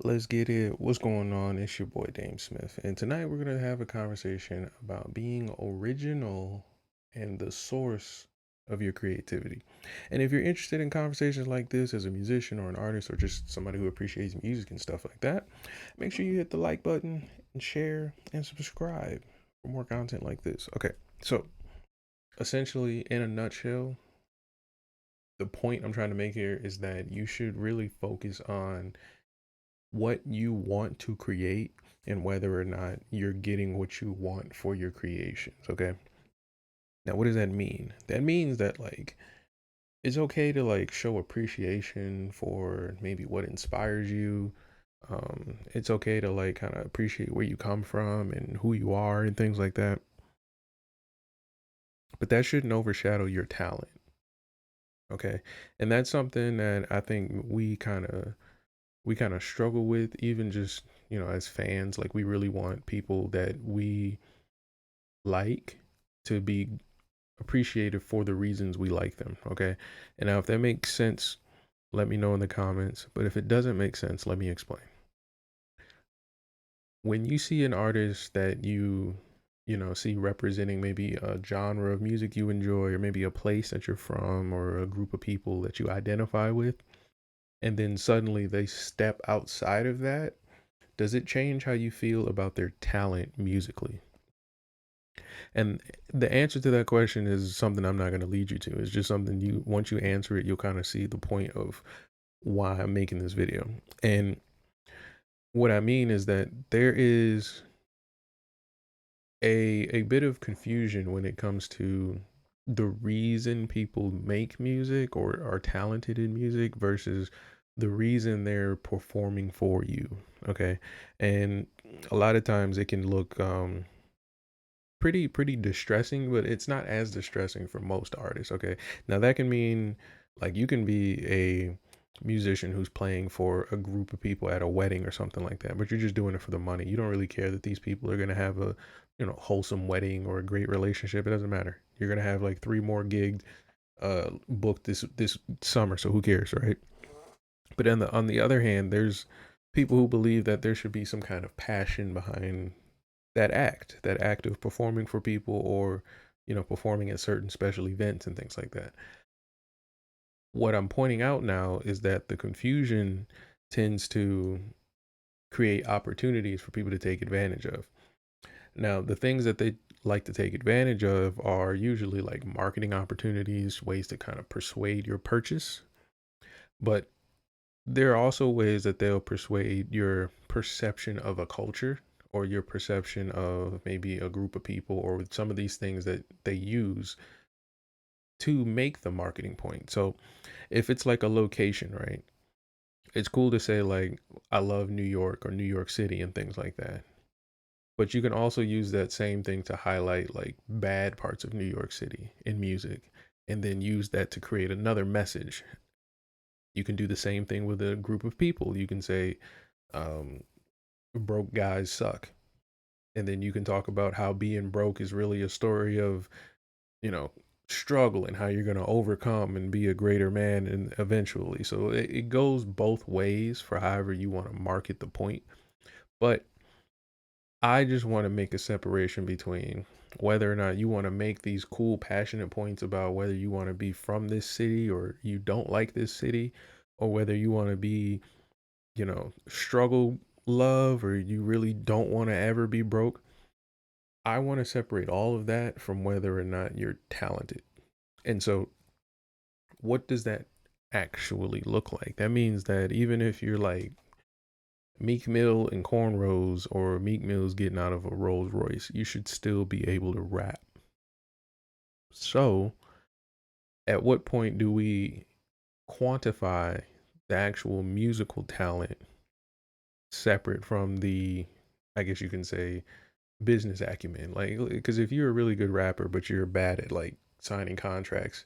Let's get it. What's going on? It's your boy DameSmiff, and tonight we're gonna have a conversation about being original and the source of your creativity. And if you're interested in conversations like this as a musician or an artist or just somebody who appreciates music and stuff like that, make sure you hit the like button and share and subscribe for more content like this. Okay, so essentially, in a nutshell, the point I'm trying to make here is that you should really focus on what you want to create and whether or not you're getting what you want for your creations. Okay. Now, what does that mean? That means that, like, it's okay to, like, show appreciation for maybe what inspires you. It's okay to, like, kind of appreciate where you come from and who you are and things like that. But that shouldn't overshadow your talent. Okay. And that's something that I think we kind of struggle with, even just, as fans. Like, we really want people that we like to be appreciated for the reasons we like them. Okay. And now, if that makes sense, let me know in the comments. But if it doesn't make sense, let me explain. When you see an artist that see representing maybe a genre of music you enjoy, or maybe a place that you're from, or a group of people that you identify with, and then suddenly they step outside of that, does it change how you feel about their talent musically? And the answer to that question is something I'm not going to lead you to. It's just something once you answer it, you'll kind of see the point of why I'm making this video. And what I mean is that there is a bit of confusion when it comes to the reason people make music or are talented in music versus the reason they're performing for you. Okay. And a lot of times it can look pretty distressing, but it's not as distressing for most artists. Okay. Now that can mean, like, you can be a musician who's playing for a group of people at a wedding or something like that, but you're just doing it for the money. You don't really care that these people are going to have a, wholesome wedding or a great relationship. It doesn't matter. You're going to have like three more gigs booked this summer, so who cares, right? But on the other hand, there's people who believe that there should be some kind of passion behind that act of performing for people, or performing at certain special events and things like that. What I'm pointing out now is that the confusion tends to create opportunities for people to take advantage of. Now, the things that they like to take advantage of are usually like marketing opportunities, ways to kind of persuade your purchase. But there are also ways that they'll persuade your perception of a culture, or your perception of maybe a group of people, or some of these things that they use to make the marketing point. So if it's like a location, right? It's cool to say, like, I love New York or New York City and things like that. But you can also use that same thing to highlight like bad parts of New York City in music, and then use that to create another message. You can do the same thing with a group of people. You can say, um, broke guys suck. And then you can talk about how being broke is really a story of, you know, struggle, and how you're going to overcome and be a greater man and eventually. So it goes both ways for however you want to market the point. But I just want to make a separation between whether or not you want to make these cool, passionate points about whether you want to be from this city or you don't like this city, or whether you want to be, struggle love, or you really don't want to ever be broke. I want to separate all of that from whether or not you're talented. And so, what does that actually look like? That means that even if you're like Meek Mill and cornrows, or Meek Mill's getting out of a Rolls Royce, you should still be able to rap. So, at what point do we quantify the actual musical talent separate from the, I guess you can say, business acumen? Like, because if you're a really good rapper, but you're bad at like signing contracts,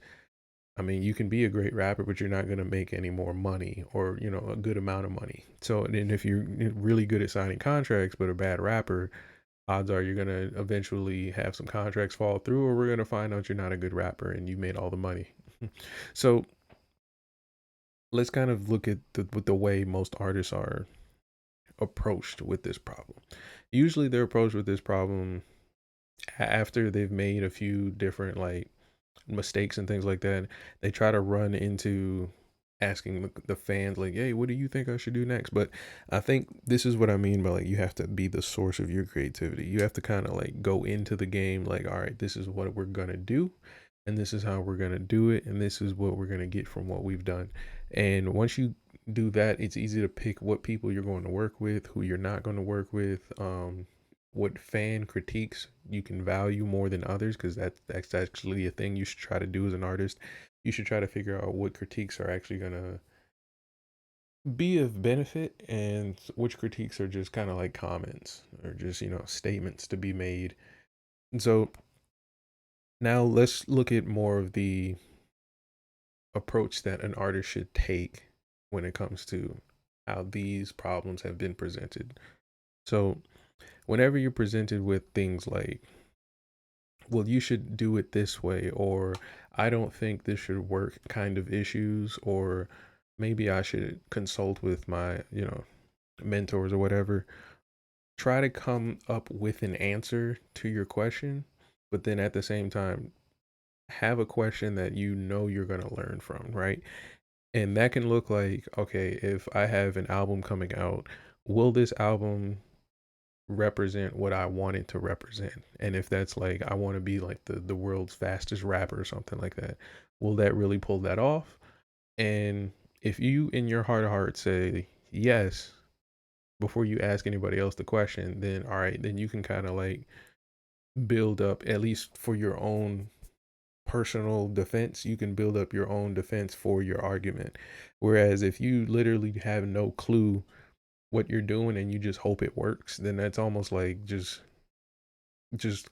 I mean, you can be a great rapper, but you're not going to make any more money, or, a good amount of money. So, and if you're really good at signing contracts, but a bad rapper, odds are you're going to eventually have some contracts fall through, or we're going to find out you're not a good rapper and you made all the money. So let's kind of look at the way most artists are approached with this problem. Usually they're approached with this problem after they've made a few different like mistakes and things like that. They try to run into asking the fans like, hey, what do you think I should do next? But I think this is what I mean by like, you have to be the source of your creativity. You have to kind of like go into the game like, all right, this is what we're gonna do, and this is how we're gonna do it, and this is what we're gonna get from what we've done. And once you do that, it's easy to pick what people you're going to work with, who you're not going to work with, what fan critiques you can value more than others, because that's actually a thing you should try to do as an artist. You should try to figure out what critiques are actually going to be of benefit and which critiques are just kind of like comments or just, statements to be made. And so now let's look at more of the approach that an artist should take when it comes to how these problems have been presented. So, whenever you're presented with things like, well, you should do it this way, or I don't think this should work kind of issues, or maybe I should consult with my, mentors or whatever, try to come up with an answer to your question, but then at the same time, have a question that you know you're going to learn from, right? And that can look like, okay, if I have an album coming out, will this album represent what I want it to represent? And if that's like, I want to be like the world's fastest rapper or something like that, will that really pull that off? And if you in your heart of heart say yes before you ask anybody else the question, then all right, then you can kind of like build up, at least for your own personal defense, you can build up your own defense for your argument. Whereas if you literally have no clue what you're doing and you just hope it works, then that's almost like just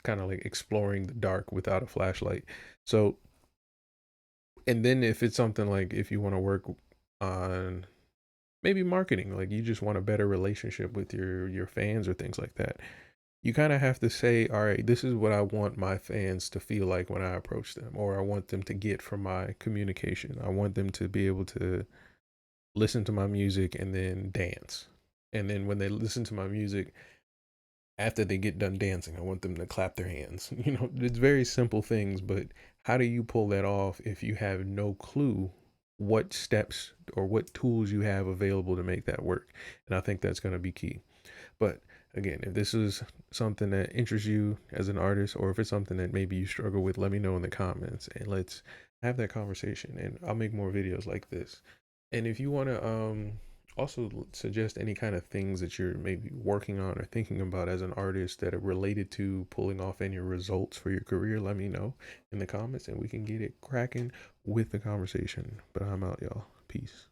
kind of like exploring the dark without a flashlight. So, and then if it's something like, if you want to work on maybe marketing, like you just want a better relationship with your fans or things like that, you kind of have to say, all right, this is what I want my fans to feel like when I approach them, or I want them to get from my communication. I want them to be able to listen to my music and then dance. And then when they listen to my music, after they get done dancing, I want them to clap their hands. It's very simple things, but how do you pull that off if you have no clue what steps or what tools you have available to make that work? And I think that's going to be key. But again, if this is something that interests you as an artist, or if it's something that maybe you struggle with, let me know in the comments and let's have that conversation. And I'll make more videos like this. And if you want to also suggest any kind of things that you're maybe working on or thinking about as an artist that are related to pulling off any results for your career, let me know in the comments and we can get it cracking with the conversation. But I'm out, y'all. Peace.